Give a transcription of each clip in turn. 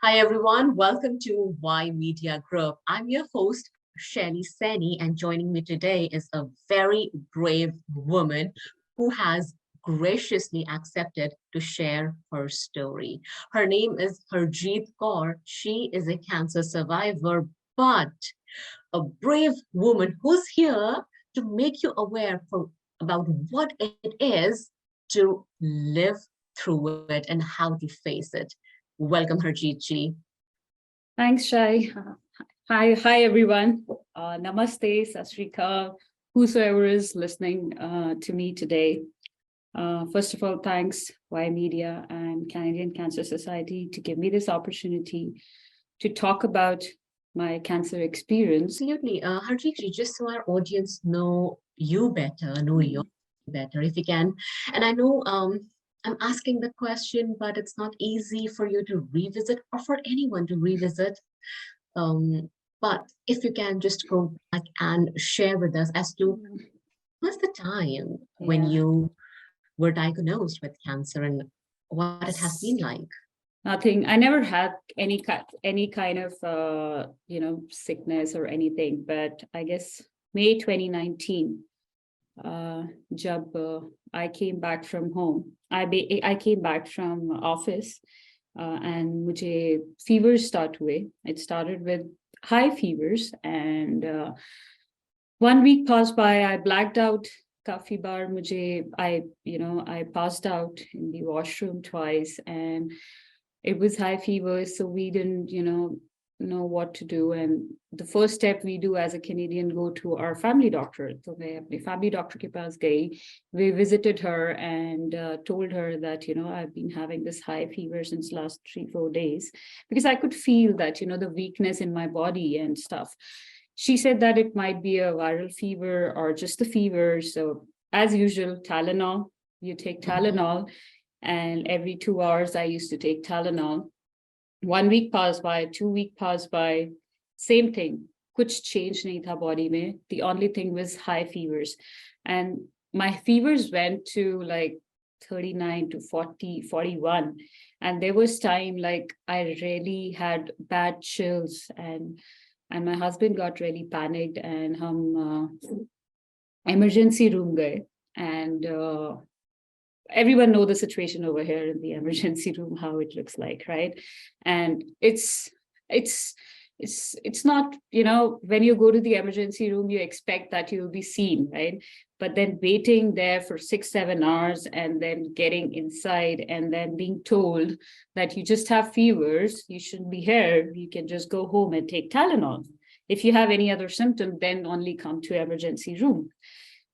Hi everyone, welcome to Y Media Group. I'm your host, Shelly Seni, and joining me today is a very brave woman who has graciously accepted to share her story. Her name is Harjeet Kaur. She is a cancer survivor, but a brave woman who's here to make you aware about what it is to live through it and how to face it. Welcome, Harjeet ji. Thanks, Shai. Hi, everyone. Namaste, Sasrika, whosoever is listening to me today. First of all, thanks Y Media and Canadian Cancer Society to give me this opportunity to talk about my cancer experience. Absolutely. Harjeet ji, just so our audience know you better, know you better, if you can. And I know I'm asking the question, but it's not easy for you to revisit or for anyone to revisit. But if you can just go back and share with us as to what's the time when Yeah. you were diagnosed with cancer and what it has been like. Nothing. I never had any kind of sickness or anything. But I guess May 2019, जब I came back from home, I came back from office, and मुझे fevers start हुए. It started with high fevers, and 1 week passed by. I blacked out. काफी बार मुझे I passed out in the washroom twice, and it was high fever, so we didn't know what to do. And the first step we do as a Canadian, go to our family doctor. So मैं अपने family doctor के पास गई. We visited her and told her that I've been having this high fever since last 3-4 days, because I could feel that the weakness in my body and stuff. She said that it might be a viral fever or just the fever. So as usual, Tylenol, you take Tylenol, and every 2 hours I used to take Tylenol. 1 week passed by, 2 weeks passed by, same thing. Kuch change nahi tha body mein. The only thing was high fevers. And my fevers went to like 39 to 40, 41. And there was time like I really had bad chills, and my husband got really panicked, and hum emergency room gaye. And everyone know the situation over here in the emergency room, how it looks like, right? And it's not, when you go to the emergency room, you expect that you'll be seen, right? But then waiting there for 6-7 hours, and then getting inside, and then being told that you just have fevers, you shouldn't be here, you can just go home and take Tylenol. If you have any other symptom, then only come to emergency room.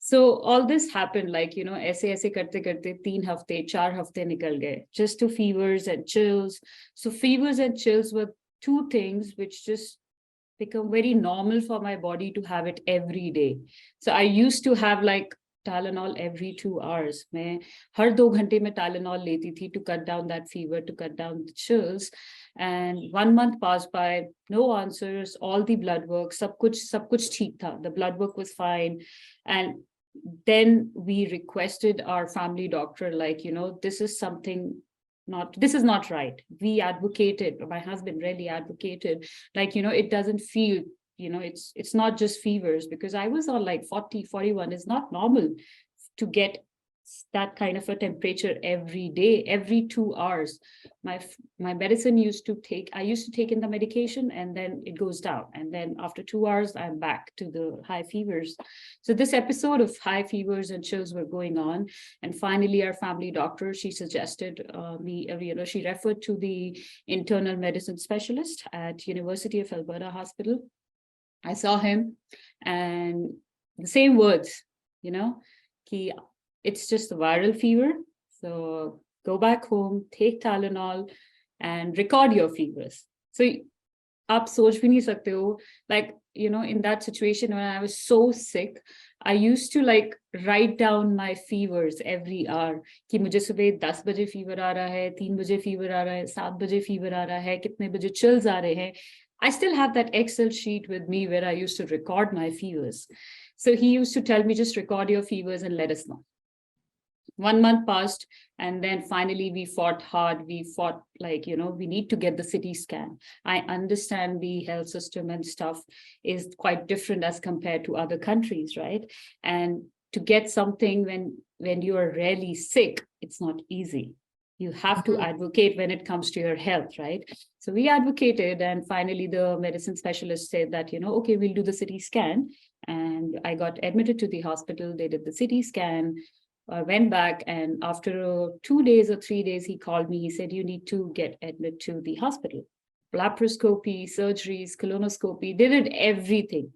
So all this happened like, ऐसे करते करते 3 हफ्ते 4 हफ्ते निकल गए, just to fevers and chills. So fevers and chills were two things which just become very normal for my body to have it every day. So I used to have like Tylenol every 2 hours. मैं हर 2 घंटे में Tylenol लेती थी to cut down that fever, to cut down the chills. And 1 month passed by, no answers, all the blood work, सब कुछ ठीक था. The blood work was fine. And then we requested our family doctor, like, this is not right. We advocated, my husband really advocated, like, it doesn't feel, it's not just fevers, because I was on like 40, 41. It's not normal to get that kind of a temperature every day, every 2 hours. My medicine I used to take in the medication, and then it goes down, and then after 2 hours I'm back to the high fevers. So this episode of high fevers and chills were going on, and finally our family doctor, she suggested she referred to the internal medicine specialist at University of Alberta Hospital. I saw him, and the same words, it's just a viral fever. So go back home, take Tylenol, and record your fevers. So आप सोच भी नहीं सकते हो, like, in that situation when I was so sick, I used to like write down my fevers every hour. कि मुझे सुबह 10 बजे fever आ रहा है, 3 बजे fever आ रहा है, 7 बजे fever आ रहा है, कितने बजे chills आ रहे हैं. I still have that Excel sheet with me where I used to record my fevers. So he used to tell me, just record your fevers and let us know. 1 month passed, and then finally we fought hard. We fought like, we need to get the CT scan. I understand the health system and stuff is quite different as compared to other countries, right? And to get something when you are really sick, it's not easy. You have to Mhm. advocate when it comes to your health, right? So we advocated, and finally the medicine specialist said that, okay, we'll do the CT scan. And I got admitted to the hospital. They did the CT scan. I went back, and after 2 days or 3 days, he called me. He said, you need to get admitted to the hospital. Laparoscopy, surgeries, colonoscopy, they did everything.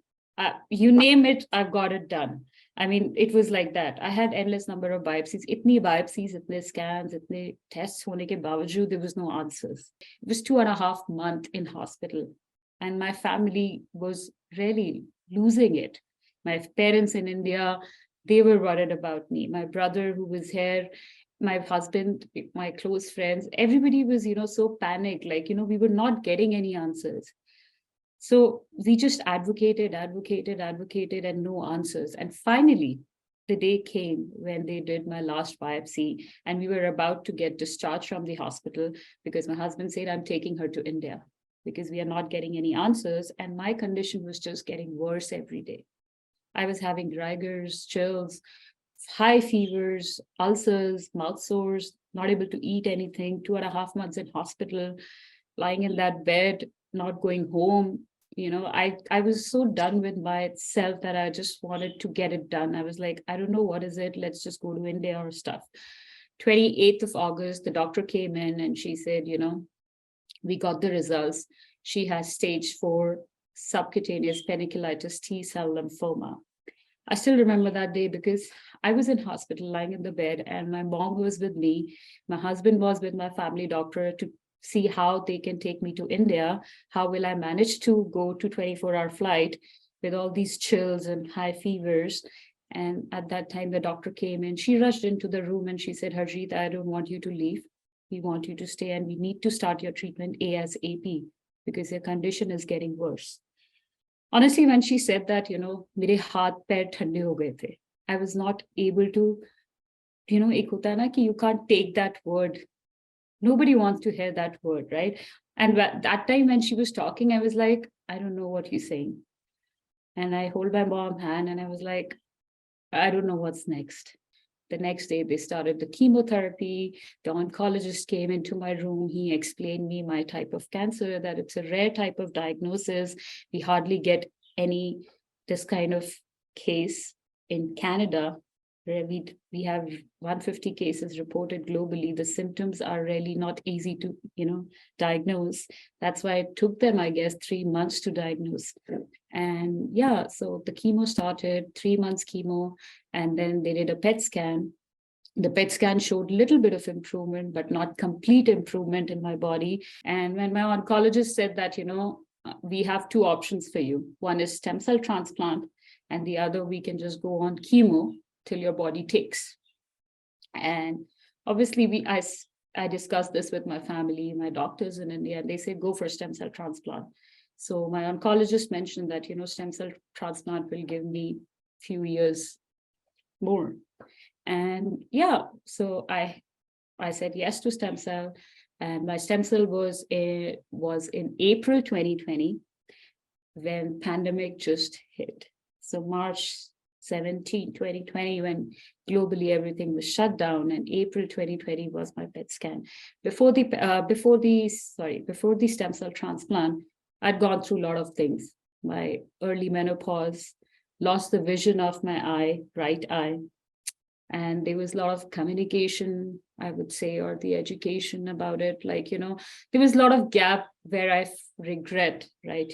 You name it, I've got it done. I mean, it was like that. I had endless number of biopsies. Itni biopsies, itne scans, itne tests hone ke bawajood, there was no answers. It was 2.5 months in hospital. And my family was really losing it. My parents in India, they were worried about me. My brother who was here, my husband, my close friends, everybody was, so panicked. Like, we were not getting any answers. So we just advocated, and no answers. And finally, the day came when they did my last biopsy, and we were about to get discharged from the hospital because my husband said, I'm taking her to India because we are not getting any answers. And my condition was just getting worse every day. I was having rigors, chills, high fevers, ulcers, mouth sores, not able to eat anything, 2.5 months in hospital, lying in that bed, not going home. I was so done with myself that I just wanted to get it done. I was like, I don't know what is it. Let's just go to India or stuff. 28th of August, the doctor came in and she said, we got the results. She has stage 4 subcutaneous panniculitis T cell lymphoma. I still remember that day because I was in hospital lying in the bed and my mom was with me. My husband was with my family doctor to see how they can take me to India. How will I manage to go to 24-hour flight with all these chills and high fevers? And at that time, the doctor came in. She rushed into the room and she said, Harjeet, I don't want you to leave. We want you to stay and we need to start your treatment ASAP because your condition is getting worse. Honestly, when she said that, मेरे हाथ पैर ठंडे हो गए थे. I was not able to, एक होता है ना कि you can't take that word. Nobody wants to hear that word, right? And that time when she was talking, I was like, I don't know what you're saying. And I hold my mom's hand and I was like, I don't know what's next. The next day, they started the chemotherapy. The oncologist came into my room. He explained me my type of cancer, that it's a rare type of diagnosis. We hardly get any this kind of case in Canada, where we have 150 cases reported globally. The symptoms are really not easy to, diagnose. That's why it took them, I guess, 3 months to diagnose. And yeah, so the chemo started, 3 months chemo, and then they did a PET scan. The PET scan showed a little bit of improvement, but not complete improvement in my body. And when my oncologist said that, we have 2 options for you. One is stem cell transplant, and the other, we can just go on chemo till your body takes. And obviously, I discussed this with my family, my doctors in India, and they said, go for stem cell transplant. So my oncologist mentioned that, stem cell transplant will give me few years more. And yeah, so I said yes to stem cell, and my stem cell was in April 2020 when pandemic just hit. So March 17, 2020, when globally everything was shut down, and April 2020 was my PET scan. Before the stem cell transplant, I'd gone through a lot of things. My early menopause, lost the vision of my right eye. And there was a lot of communication, I would say, or the education about it. Like, there was a lot of gap where I regret, right?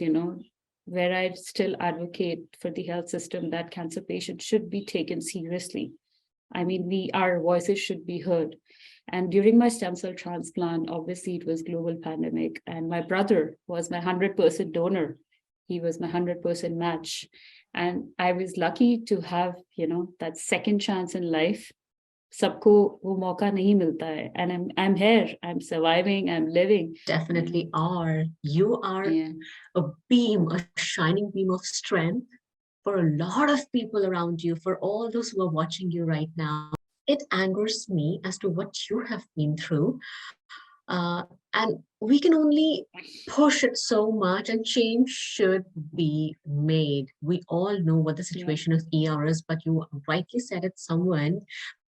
Where I still advocate for the health system that cancer patients should be taken seriously. I mean, our voices should be heard. And during my stem cell transplant, obviously it was global pandemic, and my brother was my 100% donor. He was my 100% match. And I was lucky to have, that second chance in life. Sabko wo mauka nahi milta hai. And I'm here, I'm surviving, I'm living. Definitely are. You are Yeah. a shining beam of strength for a lot of people around you, for all those who are watching you right now. it angers me as to what you have been through. And we can only push it so much, and change should be made. We all know what the Yeah, situation of ER is, but you rightly said it, someone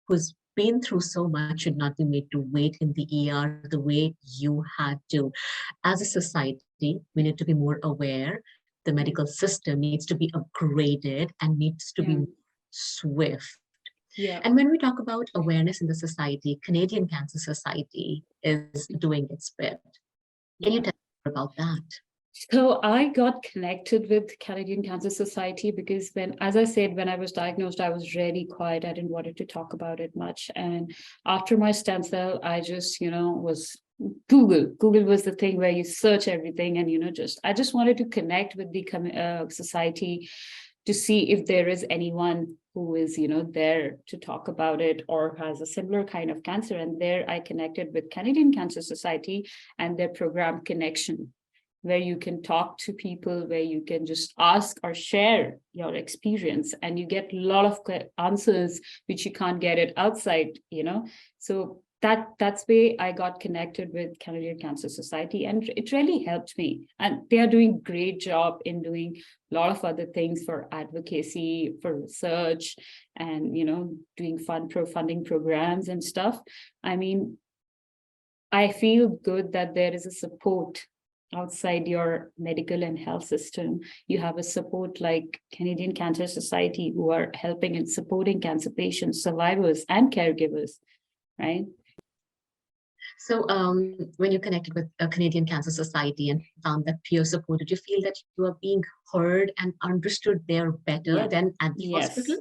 who's been through so much should not be made to wait in the ER the way you had to. As a society, we need to be more aware. The mm, medical system needs to be upgraded and needs to yeah, be swift. yeah, And when we talk about awareness in the society, Canadian Cancer Society is doing its bit. Can you yeah. tell me more about that? So I got connected with Canadian Cancer Society because when, as I said, when I was diagnosed, I was really quiet. I didn't want to talk about it much. And after my stem cell, I just, was Google. Google was the thing where you search everything, and I just wanted to connect with the society to see if there is anyone who is, there to talk about it or has a similar kind of cancer. And there I connected with Canadian Cancer Society and their program Connection, where you can talk to people, where you can just ask or share your experience, and you get a lot of answers which you can't get it outside. So that's where I got connected with Canadian Cancer Society, and it really helped me. And they are doing great job in doing a lot of other things for advocacy, for research, and doing funding programs and stuff. I mean, I feel good that there is a support outside your medical and health system. You have a support like Canadian Cancer Society, who are helping and supporting cancer patients, survivors, and caregivers, right? So, when you connected with a Canadian Cancer Society and found that peer support, did you feel that you are being heard and understood there better Yeah. than at the hospital?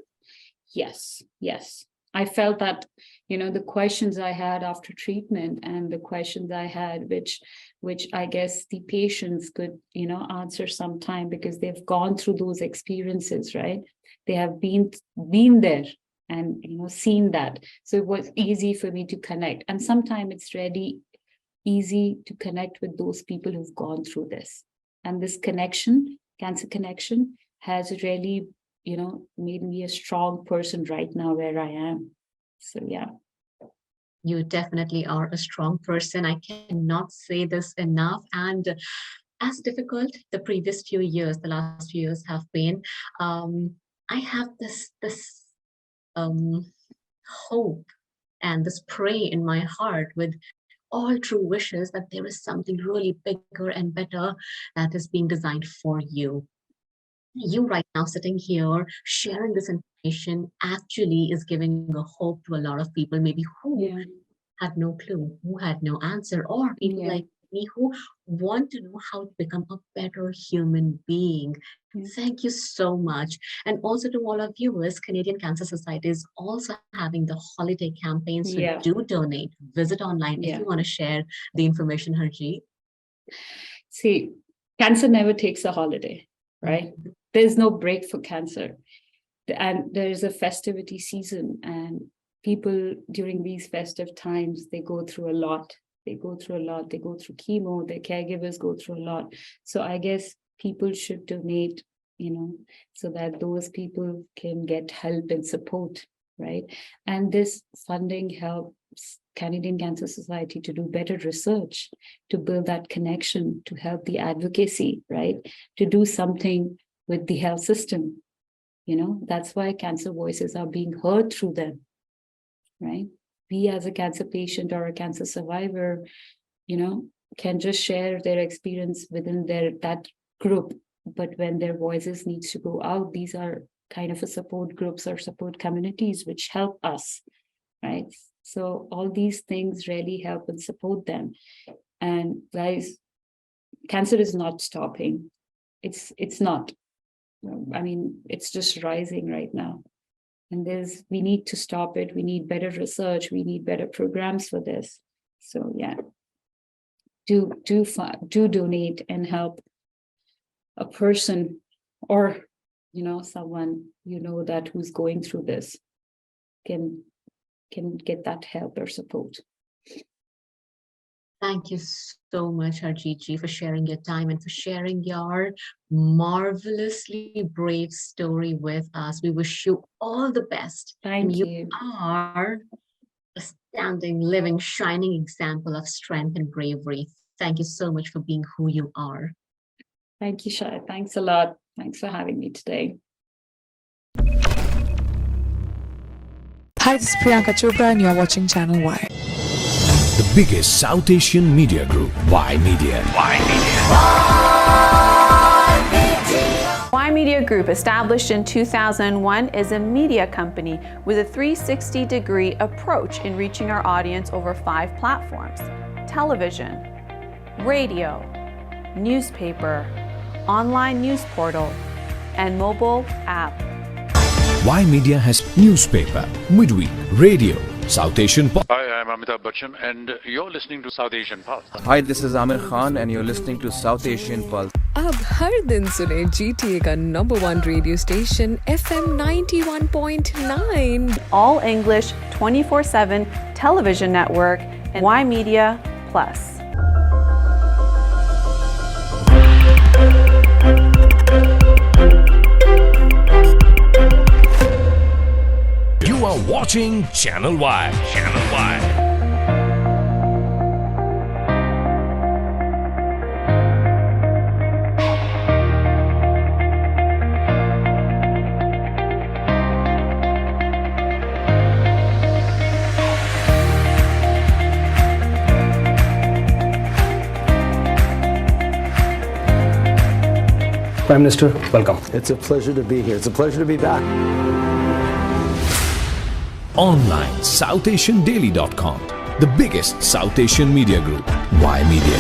Yes. Yes. Yes. I felt that, the questions I had after treatment and the questions I had, which I guess the patients could, answer sometime because they've gone through those experiences, right? They have been there and seen that. So it was easy for me to connect. And sometimes it's really easy to connect with those people who've gone through this. And this connection, cancer connection, has really, made me a strong person right now where I am. So yeah. You definitely are a strong person. I cannot say this enough. And as difficult the previous few years, the last few years have been, I have this hope and this pray in my heart with all true wishes that there is something really bigger and better that is being designed for you. You right now sitting here sharing this information actually is giving a hope to a lot of people, maybe who Yeah. had no clue, who had no answer, or people Yeah. like me who want to know how to become a better human being. Yeah. Thank you so much. And also to all our viewers, Canadian Cancer Society is also having the holiday campaign. So Yeah. do donate, visit online if Yeah. you want to share the information, Harjeet. See, cancer never takes a holiday, right? There's no break for cancer. And there is a festivity season, and people during these festive times, they go through a lot. They go through a lot. They go through chemo, their caregivers go through a lot. So I guess people should donate, so that those people can get help and support, right? And this funding helps Canadian Cancer Society to do better research, to build that connection, to help the advocacy, right? To do something with the health system. That's why cancer voices are being heard through them, right? We as a cancer patient or a cancer survivor, you know, can just share their experience within that group. But when their voices needs to go out, these are kind of a support groups or support communities which help us, right? So all these things really help and support them. And guys, cancer is not stopping. It's not. I mean, it's just rising right now. And we need to stop it. We need better research. We need better programs for this. So yeah, do donate and help a person, or someone that who's going through this can get that help or support. Thank you so much, Harjeet ji, for sharing your time and for sharing your marvelously brave story with us. We wish you all the best. And Thank you you. are a standing, living, shining example of strength and bravery. Thank you so much for being who you are. Thank you, Shai. Thanks a lot. Thanks for having me today. Hi, this is Priyanka Chopra and you're watching Channel Y. The biggest South Asian media group, Y Media. Y Media Group, established in 2001, is a media company with a 360-degree approach in reaching our audience over 5 platforms: television, radio, newspaper, online news portal, and mobile app. Y Media has newspaper, midweek, radio, South Asian pop. Hi, I'm Amitabh Bachchan, and you're listening to South Asian Pulse. Hi, this is Amir Khan and you're listening to South Asian Pulse. अब हर दिन सुने GTA का number 1 radio station FM 91.9. All English 24/7 television network and Y Media Plus. You are watching Channel Y. Channel Y. Prime Minister, welcome. It's a pleasure to be here. It's a pleasure to be back. Online, SouthAsianDaily.com. The biggest South Asian media group, Y Media.